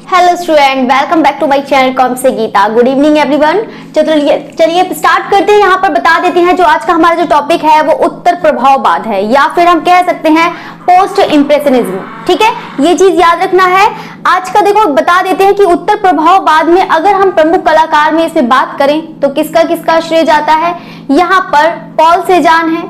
Hello student, welcome back to my channel कॉम से Geeta. Good evening everyone. चलिए start करते हैं। यहाँ पर बता देते हैं जो आज का हमारा जो टॉपिक है वो उत्तर प्रभाववाद है, या फिर हम कह सकते हैं पोस्ट इम्प्रेशनिज्म। ठीक है, ये चीज याद रखना है। आज का देखो बता देते हैं कि उत्तर प्रभाववाद में अगर हम प्रमुख कलाकार में इसे बात करें तो किसका किसका श्रेय जाता है। यहाँ पर पॉल सेजान है,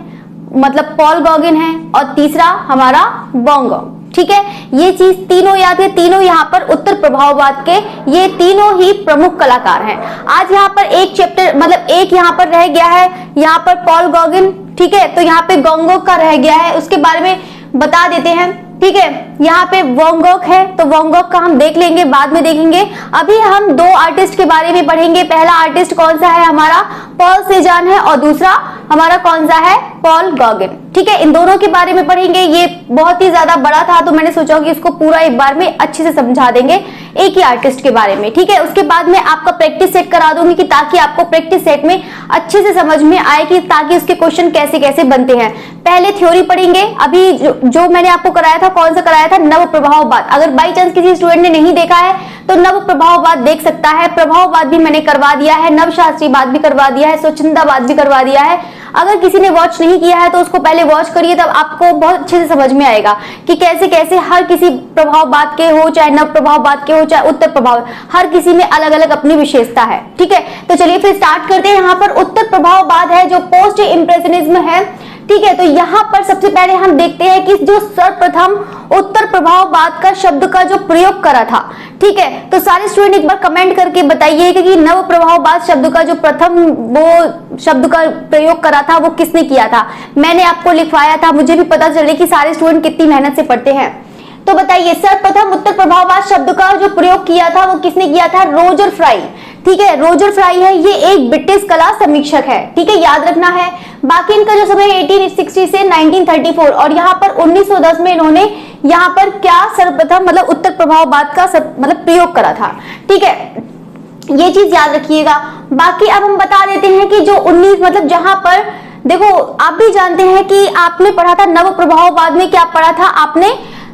मतलब पॉल गॉगिन है, और तीसरा हमारा वैन गॉग। ठीक है, ये चीज तीनों याद है। तीनों यहाँ पर उत्तर प्रभाववाद के ये तीनों ही प्रमुख कलाकार हैं। आज यहाँ पर एक चैप्टर मतलब एक यहाँ पर रह गया है, यहाँ पर पॉल गॉगिन। ठीक है, तो यहाँ पे वैन गॉग का रह गया है, उसके बारे में बता देते हैं। ठीक है, यहाँ पे वैन गॉग है तो वैन गॉग का हम देख लेंगे, बाद में देखेंगे। अभी हम दो आर्टिस्ट के बारे में पढ़ेंगे। पहला आर्टिस्ट कौन सा है हमारा, पॉल सेजान है, और दूसरा हमारा कौन सा है, पॉल गॉगिन। ठीक है, इन दोनों के बारे में पढ़ेंगे। ये बहुत ही ज्यादा बड़ा था तो मैंने सोचा कि इसको पूरा एक बार में अच्छे से समझा देंगे एक ही आर्टिस्ट के बारे में। ठीक है, उसके बाद में आपका प्रैक्टिस सेट करा दूंगी कि ताकि आपको प्रैक्टिस सेट में अच्छे से समझ में आए कि ताकि उसके क्वेश्चन कैसे कैसे बनते हैं। पहले थ्योरी पढ़ेंगे। अभी जो मैंने आपको कराया था, कौन सा कराया था, नव प्रभाववाद। अगर बाई चांस किसी स्टूडेंट ने नहीं देखा है तो नव प्रभाववाद देख सकता है। प्रभाववाद भी मैंने करवा दिया है, नवशास्त्रीवाद भी करवा दिया है, स्वच्छंदवाद भी करवा दिया है। अगर किसी ने वॉच नहीं किया है तो उसको पहले वॉच करिए, तब आपको बहुत अच्छे से समझ में आएगा कि कैसे कैसे हर किसी प्रभाववाद के हो, चाहे नव प्रभाववाद के हो, चाहे उत्तर प्रभाव, हर किसी में अलग अलग अपनी विशेषता है। ठीक है, तो चलिए फिर स्टार्ट करते हैं। यहाँ पर उत्तर प्रभाववाद है जो पोस्ट इम्प्रेशनिज्म है। ठीक है, तो यहाँ पर सबसे पहले हम देखते हैं कि जो सर्वप्रथम उत्तर प्रभाववाद का शब्द का जो प्रयोग करा था। ठीक है, तो सारे स्टूडेंट एक बार कमेंट करके बताइए कि नव प्रभाववाद शब्द का जो प्रथम वो शब्द का प्रयोग करा था वो किसने किया था। मैंने आपको लिखवाया था, मुझे भी पता चले कि सारे स्टूडेंट कितनी मेहनत से पढ़ते हैं। तो बताइए, सर्वप्रथम उत्तर प्रभाववाद शब्द का जो प्रयोग किया था वो किसने किया था, रोजर फ्राई। ठीक है, रोजर फ्राई है, ये एक ब्रिटिश कला समीक्षक है। ठीक है, याद रखना है। बाकी इनका जो समय 1860 से 1934, और यहाँ पर 1910 में इन्होंने यहाँ पर क्या सर्वप्रथम मतलब उत्तर प्रभाववाद का मतलब प्रयोग करा था। ठीक है, ये चीज याद रखिएगा। बाकी अब हम बता देते हैं कि जो 19 मतलब जहां पर देखो आप भी जानते हैं कि आपने पढ़ा था नव प्रभाववाद में, क्या पढ़ा था आपने,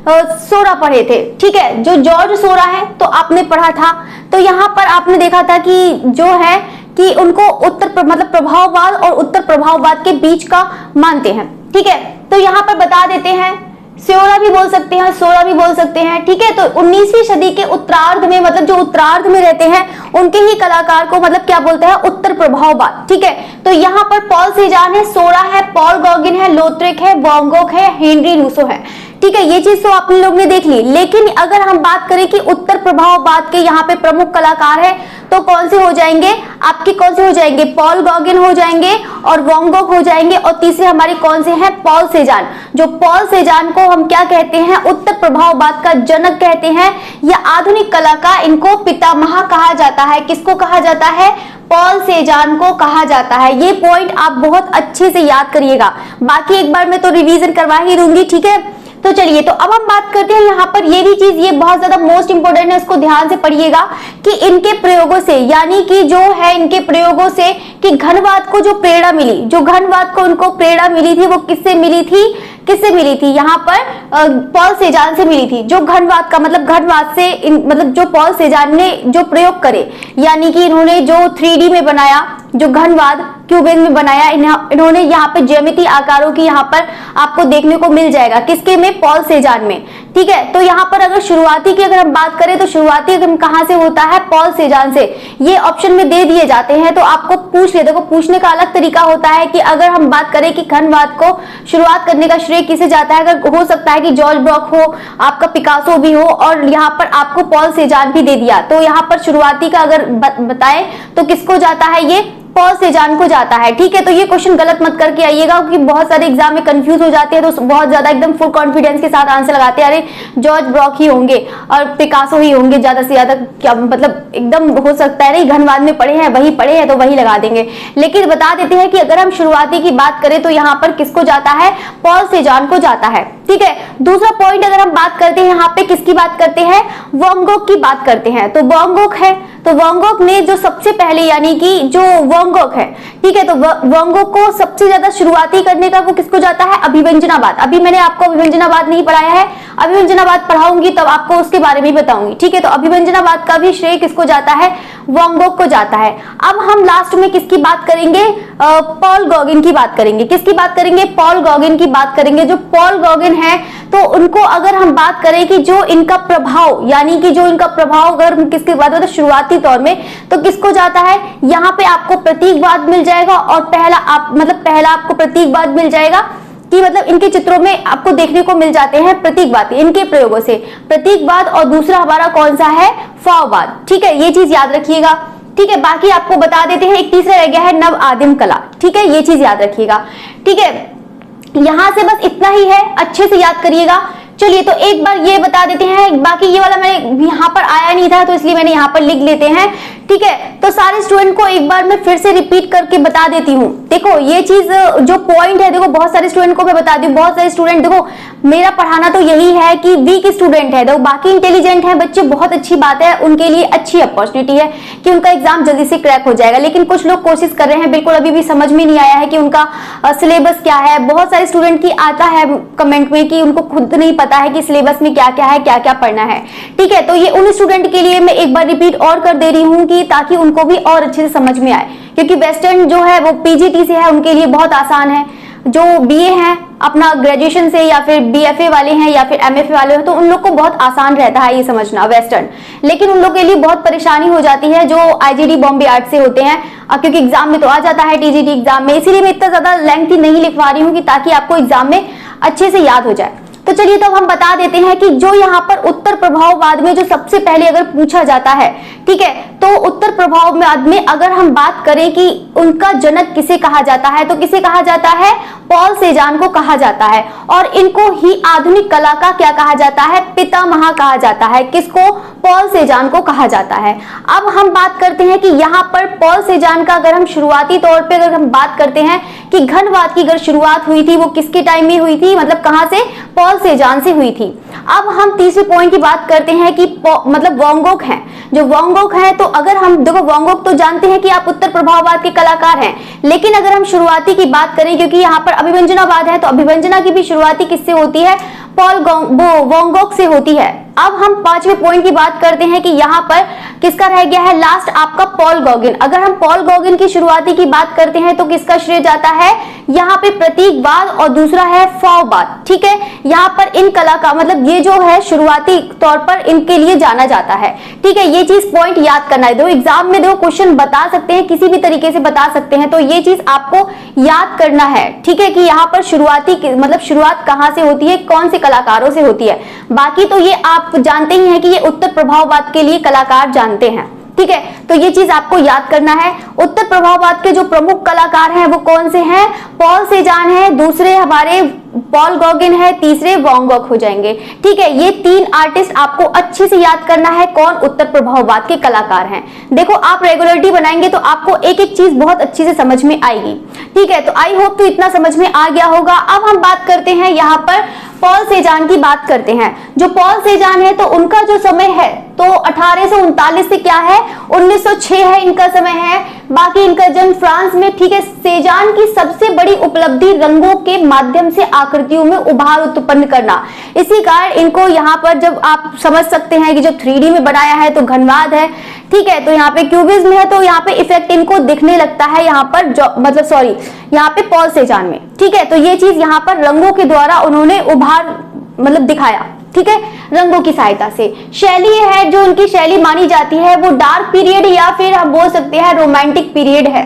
सोरा पढ़े थे। ठीक है, जो जॉर्ज सोरा है तो आपने पढ़ा था। तो यहाँ पर आपने देखा था कि जो है कि उनको उत्तर मतलब प्रभाववाद और उत्तर प्रभाववाद के बीच का मानते हैं। ठीक है, तो यहाँ पर बता देते हैं, सोरा भी बोल सकते हैं, सोरा भी बोल सकते हैं। ठीक है, तो 19वीं सदी के उत्तरार्ध में मतलब जो उत्तरार्ध में रहते हैं उनके ही कलाकार को मतलब क्या बोलते हैं, उत्तर प्रभाववाद। ठीक है, तो यहाँ पर पॉल सेजान है, सोरा है, पॉल गॉगिन है, लोथरेक है, वैन गॉग है, हेनरी रूसो है। ठीक है, ये चीज तो आप लोग ने देख ली। लेकिन अगर हम बात करें कि उत्तर प्रभाववाद के यहाँ पे प्रमुख कलाकार है तो कौन से हो जाएंगे आपके, कौन से हो जाएंगे, पॉल गॉगिन हो जाएंगे और वैन गॉग हो जाएंगे, और तीसरे हमारे कौन से हैं, पॉल सेजान। जो पॉल सेजान को हम क्या कहते हैं, उत्तर प्रभाववाद का जनक कहते हैं, या आधुनिक कला का इनको पितामह कहा जाता है। किसको कहा जाता है, पॉल सेजान को कहा जाता है। ये पॉइंट आप बहुत अच्छे से याद करिएगा। बाकी एक बार मैं तो रिवीजन करवा ही दूंगी। ठीक है, तो चलिए, तो अब हम बात करते हैं यहाँ पर ये भी चीज, ये बहुत ज्यादा मोस्ट इंपोर्टेंट है, इसको ध्यान से पढ़िएगा कि इनके प्रयोगों से, यानी कि जो है इनके प्रयोगों से कि घनवाद को जो प्रेरणा मिली, जो घनवाद को उनको प्रेरणा मिली थी वो किससे मिली थी, किससे मिली थी, यहाँ पर पॉल सेजान से मिली थी। जो घनवाद का मतलब घनवाद से मतलब जो पॉल सेजान ने जो प्रयोग करे, यानी कि इन्होंने जो 3D में बनाया, जो घनवाद क्यूबिज्म में बनाया, इन्होंने यहाँ पे ज्यामिति आकारों की यहाँ पर आपको देखने को मिल जाएगा। किसके में, पॉल सेजान में। ठीक है, तो यहाँ पर अगर शुरुआती की अगर हम बात करें तो शुरुआती कहाँ से होता है, पॉल सेजान से। ये ऑप्शन में दे दिए जाते हैं तो आपको पूछ ले, देखो पूछने का अलग तरीका होता है कि अगर हम बात करें कि घनवाद को शुरुआत करने का श्रेय किसे जाता है, अगर हो सकता है कि जॉर्ज ब्रॉक हो, आपका पिकासो भी हो, और यहाँ पर आपको पॉल सेजान भी दे दिया, तो यहाँ पर शुरुआती का अगर बताएं तो किसको जाता है, ये पॉल सेजान को जाता है। ठीक है, तो ये क्वेश्चन गलत मत करके आइएगा क्योंकि बहुत सारे एग्जाम में कंफ्यूज हो जाते हैं, तो बहुत ज्यादा एकदम फुल कॉन्फिडेंस के साथ आंसर लगाते हैं, अरे जॉर्ज ब्रॉक ही होंगे और पिकासो ही होंगे ज्यादा से ज्यादा, क्या मतलब एकदम हो सकता है नहीं घनवाद में पढ़े हैं, वही पढ़े हैं तो वही लगा देंगे। लेकिन बता देते हैं कि अगर हम शुरुआती की बात करें तो यहाँ पर किसको जाता है, पॉल सेजान को जाता है। ठीक है, दूसरा पॉइंट अगर हम बात करते हैं यहाँ पे किसकी बात करते हैं, वैन गॉग की बात करते हैं। तो वैन गॉग है तो वैन गोग ने जो सबसे पहले यानी कि जो वैन गोग है, ठीक है, तो वैन गोग को सबसे ज्यादा शुरुआती करने का वो किसको जाता है? अभिव्यंजनावाद। अभी मैंने आपको अभिव्यंजनावाद नहीं पढ़ाया है, अभिव्यंजनावाद पढ़ाऊंगी तब आपको उसके बारे में बताऊंगी, ठीक है। तो अभिव्यंजनावाद का भी श्रेय किसको जाता है? वैन गोग को जाता है। अब हम लास्ट में किसकी बात करेंगे? पॉल गॉगिन की बात करेंगे। किसकी बात करेंगे? पॉल गॉगिन की बात करेंगे। जो पॉल गॉगिन है तो उनको अगर हम बात करें कि जो इनका प्रभाव यानी कि जो इनका प्रभाव अगर किसकी बात हो तो शुरुआती तौर में तो किसको जाता है? यहाँ पे आपको प्रतीकवाद मिल जाएगा और पहला आपको प्रतीकवाद मिल जाएगा कि मतलब इनके चित्रों में आपको देखने को मिल जाते हैं प्रतीकवाद इनके प्रयोगों से, प्रतीकवाद। और दूसरा हमारा कौन सा है? फाववाद, ठीक है, ये चीज याद रखिएगा, ठीक है। बाकी आपको बता देते हैं, एक तीसरा रह गया है नव आदिम कला, ठीक है, ये चीज याद रखिएगा, ठीक है। यहां से बस इतना ही है, अच्छे से याद करिएगा। चलिए तो एक बार ये बता देते हैं, बाकी ये वाला मैंने यहाँ पर आया नहीं था तो इसलिए मैंने यहाँ पर लिख लेते हैं, ठीक है। तो सारे स्टूडेंट को एक बार मैं फिर से रिपीट करके बता देती हूँ। देखो ये चीज जो पॉइंट है, देखो बहुत सारे स्टूडेंट को मैं बता दूं, बहुत सारे स्टूडेंट देखो मेरा पढ़ाना तो यही है कि वीक स्टूडेंट है, देखो बाकी इंटेलिजेंट है बच्चे, बहुत अच्छी बात है, उनके लिए अच्छी अपॉर्चुनिटी है कि उनका एग्जाम जल्दी से क्रैक हो जाएगा। लेकिन कुछ लोग कोशिश कर रहे हैं, बिल्कुल अभी भी समझ में नहीं आया है कि उनका सिलेबस क्या है। बहुत सारे स्टूडेंट की आता है कमेंट में कि उनको खुद नहीं पता है कि सिलेबस में क्या क्या है, क्या क्या पढ़ना है, ठीक है। तो ये उन स्टूडेंट के लिए मैं एक बार रिपीट और कर दे रही हूँ कि ताकि उनको भी और अच्छे से समझ में आए, क्योंकि वेस्टर्न जो है वो पीजीटी से है, उनके लिए बहुत आसान है। जो बीए हैं अपना ग्रेजुएशन से या फिर बीएफए वाले हैं या फिर एमएफए वाले हैं तो उन लोग को बहुत आसान रहता है ये समझना वेस्टर्न। लेकिन उन लोग के लिए बहुत परेशानी हो जाती है जो आईजीडी बॉम्बे आर्ट से होते हैं, क्योंकि एग्जाम में तो आ जाता है टीजीटी एग्जाम में, इसीलिए मैं इतना ज्यादा लेंथी नहीं लिखवा रही हूँ कि ताकि आपको एग्जाम में अच्छे से याद हो जाए। तो चलिए तो हम बता देते हैं कि जो यहाँ पर उत्तर प्रभाववाद में जो सबसे पहले अगर पूछा जाता है, ठीक है, तो उत्तर प्रभाववाद में अगर हम बात करें कि उनका जनक किसे कहा जाता है, तो किसे कहा जाता है? पॉल सेजान को कहा जाता है। और इनको ही आधुनिक कला का क्या कहा जाता है? पितामह कहा जाता है। किसको? पॉल सेजान को कहा जाता है। अब हम बात करते हैं कि यहाँ पर पॉल सेजान का अगर हम शुरुआती तौर पे अगर हम बात करते हैं कि घनवाद की अगर शुरुआत हुई थी वो किसके टाइम में हुई थी, मतलब कहां से? पॉल सेजान से हुई थी। अब हम तीसरे पॉइंट की बात करते हैं कि मतलब वैन गोग हैं, जो वैन गोग है तो अगर हम देखो वैन गोग तो जानते हैं कि आप उत्तर प्रभाववाद के कलाकार हैं, लेकिन अगर हम शुरुआती की बात करें क्योंकि यहाँ पर अभिव्यंजनावाद है तो अभिव्यंजना की भी शुरुआती किससे होती है? वैन गोग से होती है। अब हम पांचवें पॉइंट की बात करते हैं कि यहाँ पर किसका रह गया है लास्ट? आपका पॉल गॉगिन। अगर हम पॉल गॉगिन की शुरुआती की बात करते हैं तो किसका श्रेय जाता है? यहाँ पे प्रतीकवाद और दूसरा है फाववाद, ठीक है। यहाँ पर इन कला का मतलब ये जो है शुरुआती तौर पर इनके लिए जाना जाता है, ठीक है। ये चीज पॉइंट याद करना है, दो एग्जाम में दो क्वेश्चन बता सकते हैं, किसी भी तरीके से बता सकते हैं, तो ये चीज आपको याद करना है, ठीक है, कि यहाँ पर शुरुआती मतलब शुरुआत कहाँ से होती है, कौन से कलाकारों से होती है। बाकी तो ये आप जानते ही हैं कि ये उत्तर प्रभाववाद के लिए कलाकार जानते हैं, ठीक है। तो ये चीज आपको याद करना है। उत्तर प्रभाववाद के जो प्रमुख कलाकार हैं वो कौन से हैं? पॉल सेजान है, दूसरे हमारे पॉल गॉगिन है, तीसरे वैन गोग हो जाएंगे, ठीक है। ये तीन आर्टिस्ट आपको अच्छे से याद करना है कौन उत्तर प्रभाववाद के कलाकार हैं। देखो आप रेगुलरिटी बनाएंगे तो आपको एक एक चीज बहुत अच्छी से समझ में आएगी, ठीक है। तो आई होप तो इतना समझ में आ गया होगा। अब हम बात करते हैं यहाँ पर पॉल सेजान की बात करते हैं। जो पॉल सेजान है तो उनका जो समय है तो 1839 से क्या है 1906 है इनका समय है। बाकी इनका जन्म फ्रांस में, ठीक है। सेजान की सबसे बड़ी उपलब्धि रंगों के माध्यम से आकृतियों में उभार उत्पन्न करना। इसी कारण इनको यहाँ पर जब आप समझ सकते हैं कि जो 3D में बनाया है तो घनवाद है, ठीक है। तो यहाँ पे क्यूबिज्म है तो यहाँ पे इफेक्ट इनको दिखने लगता है यहाँ पर मतलब सॉरी यहाँ पे पॉल सेजान में, ठीक है। तो ये चीज यहाँ पर रंगों के द्वारा उन्होंने उभार मतलब दिखाया, ठीक है, रंगों की सहायता से। शैली है जो उनकी शैली मानी जाती है वो डार्क पीरियड या फिर हम बोल सकते हैं रोमांटिक पीरियड है।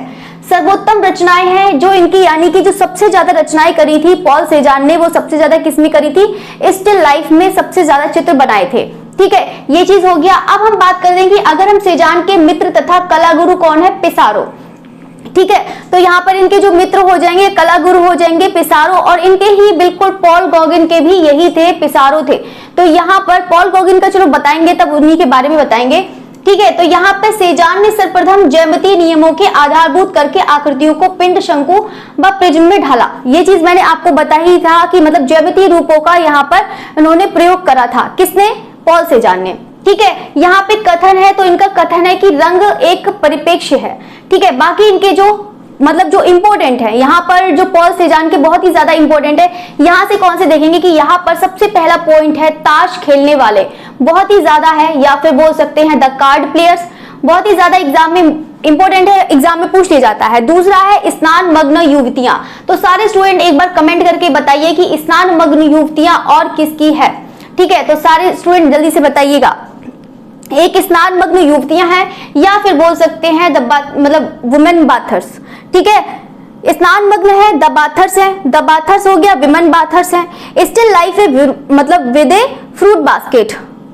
सर्वोत्तम रचनाएं हैं जो इनकी यानी कि जो सबसे ज्यादा रचनाएं करी थी पॉल सेजान ने वो सबसे ज्यादा किसमें करी थी? स्टिल लाइफ में सबसे ज्यादा चित्र बनाए थे, ठीक है। ये चीज हो गया। अब हम बात कर देंगे अगर हम सेजान के मित्र तथा कला गुरु कौन है? पिसारो, ठीक है। तो यहाँ पर इनके जो मित्र हो जाएंगे कला गुरु हो जाएंगे पिसारो, और इनके ही बिल्कुल पॉल गॉगिन के भी यही थे, पिसारो थे। तो यहाँ पर पॉल गॉगिन का चलो बताएंगे तब उन्हीं के बारे में बताएंगे, ठीक है। तो यहाँ पे सेजान ने सर्वप्रथम ज्यामितीय नियमों के आधारभूत करके आकृतियों को पिंड, शंकु व प्रिज्म में ढाला। ये चीज मैंने आपको बताया ही था कि मतलब ज्यामितीय रूपों का यहाँ पर उन्होंने प्रयोग करा था। किसने? पॉल सेजान ने, ठीक है, यहाँ पे कथन है तो इनका कथन है कि रंग एक परिप्रेक्ष्य है। ठीक है, बाकी इनके जो मतलब जो इंपॉर्टेंट है यहाँ पर, जो पॉल सेजान के बहुत ही ज्यादा इंपॉर्टेंट है, यहाँ से कौन से देखेंगे कि यहाँ पर सबसे पहला पॉइंट है ताश खेलने वाले, बहुत ही ज्यादा है, या फिर बोल सकते हैं द कार्ड प्लेयर्स, बहुत ही ज्यादा एग्जाम में इंपॉर्टेंट है, एग्जाम में पूछ लिया जाता है। दूसरा है स्नान मग्न युवतियां। तो सारे स्टूडेंट एक बार कमेंट करके बताइए कि स्नान मग्न युवतियां और किसकी है। ठीक है, तो सारे स्टूडेंट जल्दी से बताइएगा। एक स्नान मग्न युवतियां हैं, या फिर बोल सकते हैं मतलब वुमेन बाथर्स। ठीक है, स्नान मग्न है द बाथर्स है, द बाथर्स हो गया, विमेन बाथर्स है। स्टिल लाइफ है मतलब विद ए फ्रूट बास्केट,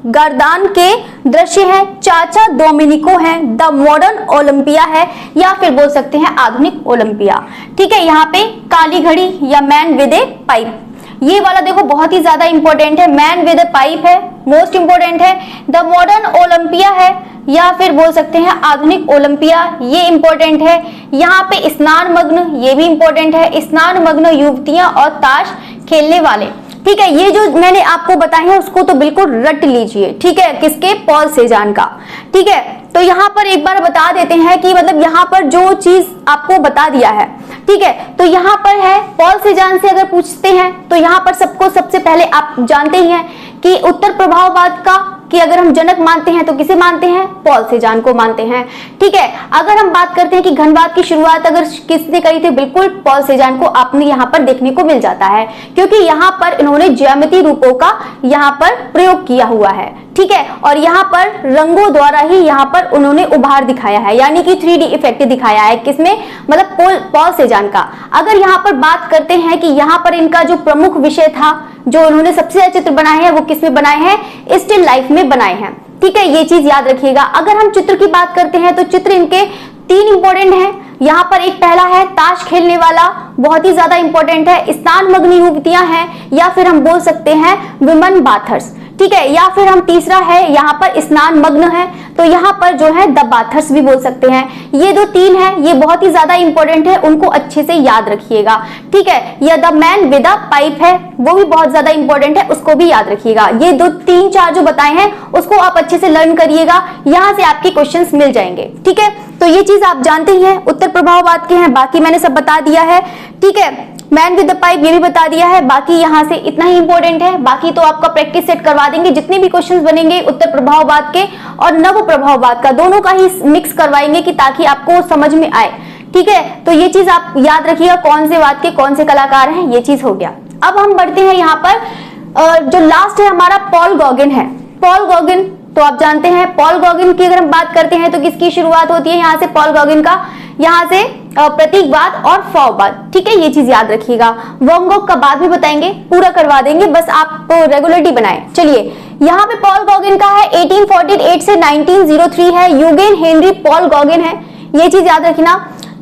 गर्दान के दृश्य है, चाचा डोमिनिको है, द मॉडर्न ओलंपिया है, या फिर बोल सकते हैं आधुनिक ओलंपिया। ठीक है, यहाँ पे काली घड़ी या मैन विद ए पाइप, ये वाला देखो बहुत ही ज्यादा इंपॉर्टेंट है, मैन विद ए पाइप है, मोस्ट इंपॉर्टेंट है। द मॉडर्न ओलंपिया है, या फिर बोल सकते हैं आधुनिक ओलंपिया, ये इंपॉर्टेंट है। यहाँ पे स्नान मग्न, ये भी इंपॉर्टेंट है, स्नान मग्न युवतियां और ताश खेलने वाले। ठीक है, ये जो मैंने आपको बताया है उसको तो बिल्कुल रट लीजिए। ठीक है, किसके, पॉल सेजान का। ठीक है, तो यहाँ पर एक बार बता देते हैं कि मतलब यहाँ पर जो चीज आपको बता दिया है, ठीक है, तो यहाँ पर है पॉल सेजान से अगर पूछते हैं तो यहाँ पर सबको सबसे पहले आप जानते ही हैं कि उत्तर प्रभाववाद का कि अगर हम जनक मानते हैं तो किसे मानते हैं, पॉल सेजान को मानते हैं। ठीक है, अगर हम बात करते हैं कि घनवाद की शुरुआत अगर किसने करी थी, बिल्कुल पॉल सेजान को आपने यहाँ पर देखने को मिल जाता है, क्योंकि यहाँ पर इन्होंने ज्यामितीय रूपों का यहाँ पर प्रयोग किया हुआ है। ठीक है, और यहाँ पर रंगों द्वारा ही यहाँ पर उन्होंने उभार दिखाया है, यानी कि 3D इफेक्ट दिखाया है, किसमें, मतलब पॉल सेजान का। अगर यहाँ पर बात करते हैं कि यहाँ पर इनका जो प्रमुख विषय था, जो उन्होंने सबसे ज्यादा चित्र बनाए हैं वो किसमें बनाए हैं, स्टिल लाइफ में बनाए हैं। ठीक है, ये चीज याद रखिएगा। अगर हम चित्र की बात करते हैं तो चित्र इनके 3 इंपॉर्टेंट हैं। यहाँ पर एक पहला है ताश खेलने वाला, बहुत ही ज्यादा इंपॉर्टेंट है, स्नान मग्न युवतियां हैं, या फिर हम बोल सकते हैं विमेन बाथर्स। ठीक है, या फिर हम तीसरा है यहाँ पर स्नान मग्न है, तो यहाँ पर जो है द बाथर्स भी बोल सकते हैं। ये जो 3 है ये बहुत ही ज्यादा इंपॉर्टेंट है, उनको अच्छे से याद रखिएगा। ठीक है, या the man with a pipe है, वो भी बहुत ज्यादा इंपॉर्टेंट है, उसको भी याद रखिएगा। ये 2 3 4 जो बताए हैं उसको आप अच्छे से लर्न करिएगा, यहाँ से आपके क्वेश्चंस मिल जाएंगे। ठीक है, तो ये चीज आप जानते ही हैं, उत्तर प्रभाववाद के हैं, बाकी मैंने सब बता दिया है। ठीक है, मैन विद द पाइप ये भी बता दिया है, बाकी यहाँ से इतना ही इंपॉर्टेंट है, बाकी तो आपका प्रैक्टिस सेट करवा देंगे। जितने भी क्वेश्चंस बनेंगे उत्तर प्रभाववाद के और नव प्रभाववाद का, दोनों का ही मिक्स करवाएंगे कि ताकि आपको समझ में आए। ठीक है, तो ये चीज आप याद रखिएगा, कौन से वाद के कौन से कलाकार हैं, ये चीज हो गया। अब हम बढ़ते हैं यहाँ पर जो लास्ट है हमारा पॉल गॉगिन है। पॉल गॉगिन तो आप जानते हैं, पॉल गॉगिन की अगर हम बात करते हैं तो किसकी शुरुआत होती है यहाँ से, पॉल गॉगिन का, यहाँ से प्रतीकवाद और फॉववाद। ठीक है, ये चीज याद रखिएगा। वैन गॉग का बाद में बताएंगे, पूरा करवा देंगे, बस आप रेगुलरिटी बनाएं। चलिए, यहाँ पे पॉल गॉगिन का है 1848 से 1903 है, यूगेन हेनरी पॉल गॉगिन है, ये चीज याद रखना।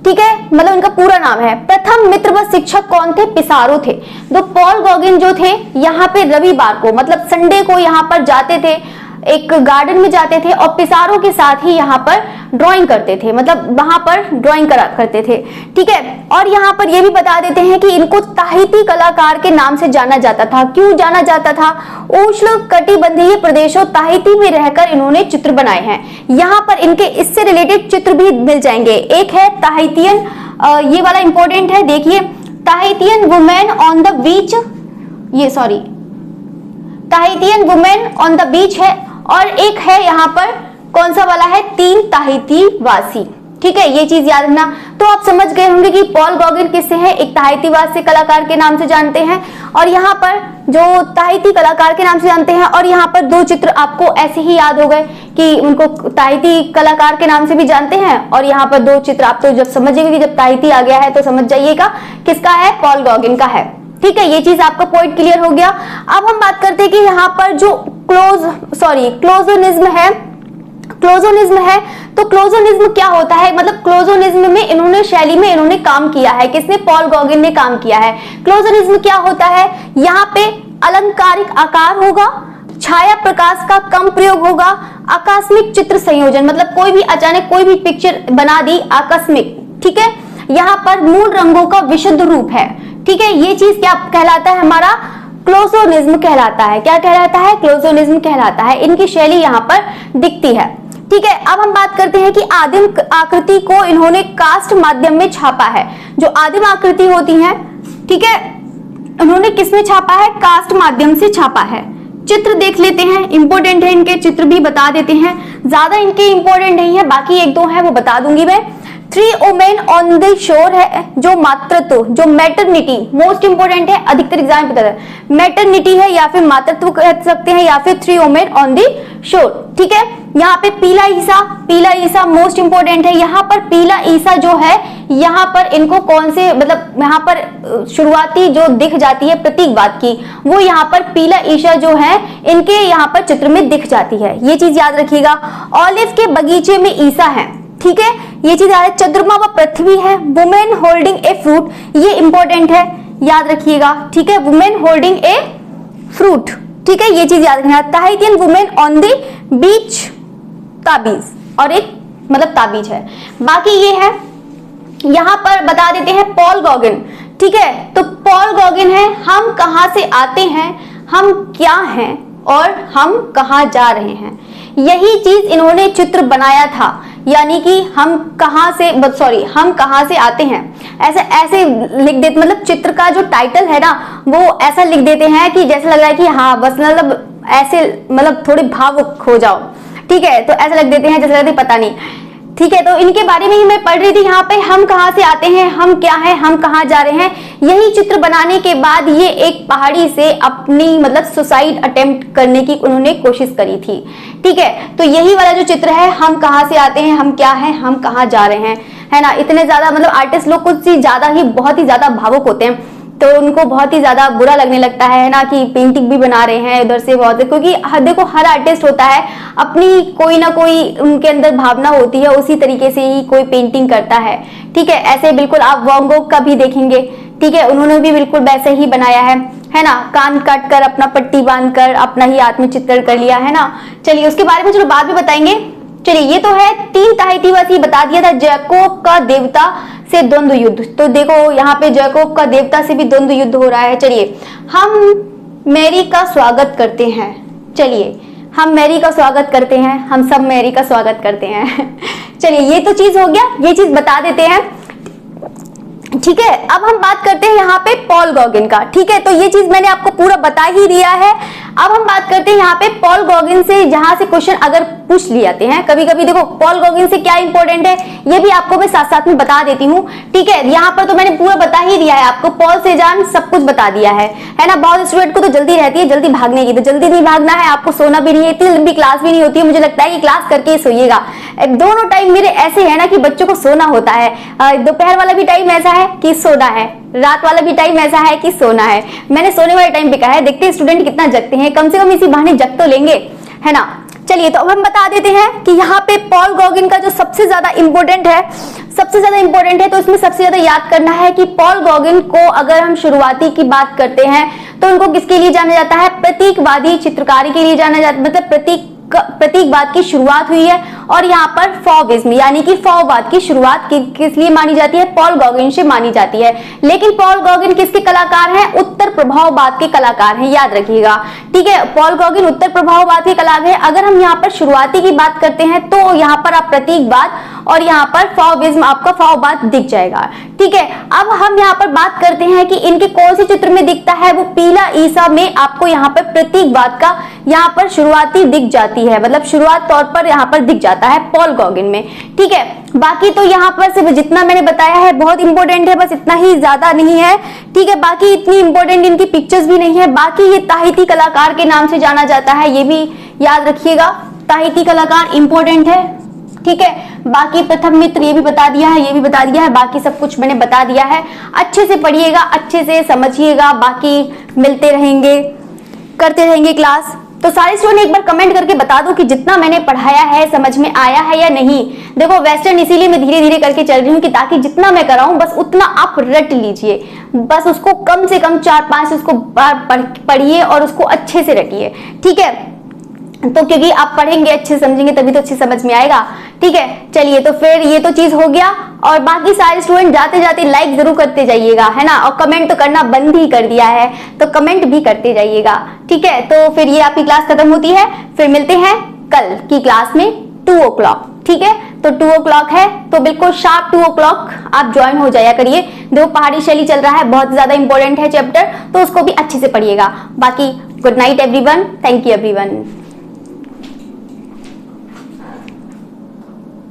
ठीक है, मतलब इनका पूरा नाम है। प्रथम मित्र व शिक्षक कौन थे, पिसारो थे। तो पॉल गॉगिन जो थे यहाँ पे रविवार को मतलब संडे को यहाँ पर जाते थे, एक गार्डन में जाते थे और पिसारो के साथ ही यहाँ पर ड्राइंग करते थे, मतलब वहां पर ड्राइंग करा करते थे। ठीक है, और यहाँ पर ये भी बता देते हैं कि इनको ताहिती कलाकार के नाम से जाना जाता था। क्यों जाना जाता था, उष्ण कटिबंधीय प्रदेशों ताहिती में रहकर इन्होंने चित्र बनाए हैं। यहाँ पर इनके इससे रिलेटेड चित्र भी मिल जाएंगे। एक है ताहितियन, ये वाला इंपॉर्टेंट है, देखिए, Tahitian women on the beach, ये sorry Tahitian women on the beach है, और एक है यहाँ पर कौन सा वाला है, 3 ताहिती वासी। ठीक है, ये चीज याद रखना। तो आप समझ गए होंगे कि पॉल गॉगिन किससे है, एक ताहिती वासी कलाकार के नाम से जानते हैं, और यहाँ पर जो ताहिती कलाकार के नाम से जानते हैं, और यहाँ पर 2 चित्र आपको ऐसे ही याद हो गए कि उनको ताहिती कलाकार के नाम से भी जानते हैं, और यहाँ पर 2 चित्र आप तो जब समझिएगा कि जब ताहिती आ गया है तो समझ जाइएगा किसका है, पॉल गॉगिन का है। ठीक है, ये चीज आपका पॉइंट क्लियर हो गया। अब हम बात करते हैं कि यहाँ पर जो क्लोजोनिज्म है, क्लोजोनिज्म है, तो क्लोजोनिज्म क्या होता है, मतलब क्लोजोनिज्म में इन्होंने शैली में इन्होंने काम किया है, किसने, पॉल गॉगिन ने काम किया है। क्लोजोनिज्म क्या होता है, यहाँ पे अलंकारिक आकार होगा, छाया प्रकाश का कम प्रयोग होगा, आकस्मिक चित्र संयोजन, मतलब कोई भी अचानक कोई भी पिक्चर बना दी आकस्मिक। ठीक है, यहाँ पर मूल रंगों का विशुद्ध रूप है। ठीक है, ये चीज क्या कहलाता है, हमारा क्लोसोनिज्म कहलाता है। क्या कहलाता है? क्लोसोनिज्म कहलाता है। इनकी शैली यहाँ पर दिखती है। ठीक है, अब हम बात करते हैं कि आदिम आकृति को इन्होंने कास्ट माध्यम में छापा है। जो आदिम आकृति होती है, ठीक है, उन्होंने किसमें छापा है? कास्ट माध्यम से छापा है। चित्र देख लेते हैं, इंपॉर्टेंट है, इनके चित्र भी बता देते हैं। ज्यादा इनके इंपॉर्टेंट नहीं है, बाकी एक दो है वो बता दूंगी मैं। 3 वुमेन ऑन द शोर है, जो मातृत्व, जो मैटरनिटी, मोस्ट इंपोर्टेंट है, अधिकतर एग्जाम पता है, मैटरनिटी है या फिर मातृत्व कह सकते हैं, या फिर 3 वुमेन ऑन द शोर। ठीक है, यहाँ पे पीला ईसा मोस्ट इंपोर्टेंट है। यहाँ पर पीला ईसा जो है, यहाँ पर इनको कौन से, मतलब यहाँ पर शुरुआती जो दिख जाती है प्रतीकवाद की, वो यहाँ पर पीला ईसा जो है इनके यहाँ पर चित्र में दिख जाती है। ये चीज याद रखिएगा। ऑलिव के बगीचे में ईसा है। ठीक है, ये चीज याद है। चंद्रमा व पृथ्वी है। वुमेन होल्डिंग ए फ्रूट, ये इंपॉर्टेंट है, याद रखिएगा। ठीक है, वुमेन होल्डिंग ए फ्रूट। ठीक है, ये चीज याद रखना। ताहितियन वुमेन ऑन द बीच, ताबीज, और एक मतलब ताबीज है। बाकी ये है, यहां पर बता देते हैं पॉल गॉगिन। ठीक है, तो पॉल गॉगिन है हम कहां से आते हैं, हम क्या हैं और हम कहां जा रहे हैं। यही चीज इन्होंने चित्र बनाया था, यानी कि हम कहां से आते हैं, ऐसे लिख देते। मतलब चित्र का जो टाइटल है ना, वो ऐसा लिख देते हैं कि जैसे लग रहा है कि हाँ बस, मतलब ऐसे, मतलब थोड़े भावुक हो जाओ। ठीक है, तो ऐसा लिख देते हैं जैसे लगता है पता नहीं। ठीक है, तो इनके बारे में ही मैं पढ़ रही थी। यहाँ पे हम कहाँ से आते हैं, हम क्या हैं, हम कहाँ जा रहे हैं। यही चित्र बनाने के बाद ये एक पहाड़ी से अपनी मतलब सुसाइड अटेम्प्ट करने की उन्होंने कोशिश करी थी। ठीक है, तो यही वाला जो चित्र है, हम कहाँ से आते हैं, हम क्या हैं, हम कहाँ जा रहे हैं, है ना। इतने ज्यादा मतलब आर्टिस्ट लोग कुछ ही ज्यादा ही बहुत ही ज्यादा भावुक होते हैं, तो उनको बहुत ही ज्यादा बुरा लगने लगता है ना, कि पेंटिंग भी बना रहे हैं उधर से बहुत। क्योंकि देखो हर आर्टिस्ट होता है, अपनी कोई ना कोई उनके अंदर भावना होती है, उसी तरीके से ही कोई पेंटिंग करता है। ठीक है, ऐसे बिल्कुल आप वैन गॉग का भी देखेंगे। ठीक है, उन्होंने भी बिल्कुल वैसे ही बनाया है ना, कान काट कर अपना पट्टी बांध कर अपना ही आत्मचित्रण कर लिया है ना। चलिए उसके बारे में चलो बाद में बताएंगे। चलिए, ये तो है 3 ताहितीवासी बता दिया था। जैकोब का देवता से द्वंद्व युद्ध, तो देखो यहाँ पे जैकोब का देवता से भी द्वंद्व युद्ध हो रहा है। चलिए, हम मैरी का स्वागत करते हैं। चलिए, हम मैरी का स्वागत करते हैं, हम सब मैरी का स्वागत करते हैं। चलिए, ये तो चीज हो गया, ये चीज बता देते हैं। ठीक है, अब हम बात करते हैं यहाँ पे पॉल गॉगिन का। ठीक है, तो ये चीज मैंने आपको पूरा बता ही दिया है। अब हम बात करते हैं यहाँ पे पॉल गॉगिन से, जहां से क्वेश्चन अगर पूछ लिए जाते हैं कभी कभी। देखो पॉल गॉगिन से क्या इंपॉर्टेंट है, ये भी आपको मैं साथ साथ में बता देती हूँ। ठीक है, यहाँ पर तो मैंने पूरा बता ही दिया है आपको, पॉल सेजान सब कुछ बता दिया है ना। बहुत स्टूडेंट को तो जल्दी रहती है जल्दी भागने की, तो जल्दी नहीं भागना है आपको, सोना भी नहीं है, इतनी लंबी क्लास भी नहीं होती है। मुझे लगता है कि क्लास करके ही सोइएगा। दोनों टाइम मेरे ऐसे है ना कि बच्चों को सोना होता है। दोपहर वाला भी टाइम ऐसा है कि सोना है, रात वाला भी टाइम ऐसा है कि सोना है। मैंने सोने वाले टाइम पे कहा है, देखते हैं स्टूडेंट कितना जगते हैं, कम से कम इसी बहाने जग तो लेंगे, है ना। चलिए, तो अब हम बता देते हैं कि यहाँ पे पॉल गॉगिन का जो सबसे ज्यादा इंपॉर्टेंट है, तो इसमें सबसे ज्यादा याद करना है कि पॉल गॉगिन को अगर हम शुरुआती की बात करते हैं तो उनको किसके लिए जाना जाता है, प्रतीकवादी चित्रकारी के लिए जाना जाता है। मतलब प्रतीकवाद की शुरुआत हुई है, और यहाँ पर फॉविज्म यानी कि फॉवाद की शुरुआत किस लिए मानी जाती है, पॉल गॉगिन से मानी जाती है। लेकिन पॉल गॉगिन किसके कलाकार हैं, उत्तर प्रभाववाद के कलाकार हैं, याद रखिएगा। ठीक है, पॉल गॉगिन उत्तर प्रभाववाद के कलाकार है। अगर हम यहाँ पर शुरुआती की बात करते हैं तो यहाँ पर आप प्रतीकवाद और यहाँ पर फॉविज्म, आपका फॉवाद दिख जाएगा। ठीक है, अब हम यहाँ पर बात करते हैं कि इनके कौन से चित्र में दिखता है, वो पीला ईसा में आपको यहाँ पर प्रतीकवाद का यहाँ पर शुरुआती दिख जाती है, मतलब शुरुआत तौर पर यहाँ पर दिख जाता है पॉल गॉगिन में। ठीक है, बाकी तो यहाँ पर सिर्फ जितना मैंने बताया है बहुत इंपॉर्टेंट है, बस इतना ही, ज्यादा नहीं है। ठीक है, बाकी इतनी इंपॉर्टेंट इनकी पिक्चर्स भी नहीं है। बाकी ये ताहिती कलाकार के नाम से जाना जाता है, ये भी याद रखिएगा, ताहिती कलाकार इंपॉर्टेंट है। ठीक है, बाकी प्रथम मित्र ये भी बता दिया है, ये भी बता दिया है, बाकी सब कुछ मैंने बता दिया है। अच्छे से पढ़िएगा, अच्छे से समझिएगा, बाकी मिलते रहेंगे, करते रहेंगे क्लास। तो सारे स्टूडेंट एक बार कमेंट करके बता दो कि जितना मैंने पढ़ाया है समझ में आया है या नहीं। देखो वेस्टर्न इसीलिए मैं धीरे धीरे करके चल रही हूँ कि ताकि जितना मैं कराऊं बस उतना आप रट लीजिए, बस उसको कम से कम 4-5 उसको बार पढ़िए और उसको अच्छे से रटिए। ठीक है, तो क्योंकि आप पढ़ेंगे, अच्छे समझेंगे, तभी तो अच्छे समझ में आएगा। ठीक है, चलिए तो फिर ये तो चीज हो गया। और बाकी सारे स्टूडेंट जाते जाते लाइक जरूर करते जाइएगा, है ना, और कमेंट तो करना बंद ही कर दिया है, तो कमेंट भी करते जाइएगा। ठीक है, तो फिर ये आपकी क्लास खत्म होती है, फिर मिलते हैं कल की क्लास में 2 o'clock। ठीक है, तो 2 o'clock है, तो बिल्कुल शार्प 2 o'clock आप ज्वाइन हो जाया करिए। देखो पहाड़ी शैली चल रहा है, बहुत ज्यादा इंपॉर्टेंट है चैप्टर, तो उसको भी अच्छे से पढ़िएगा। बाकी good night everyone, thank you everyone.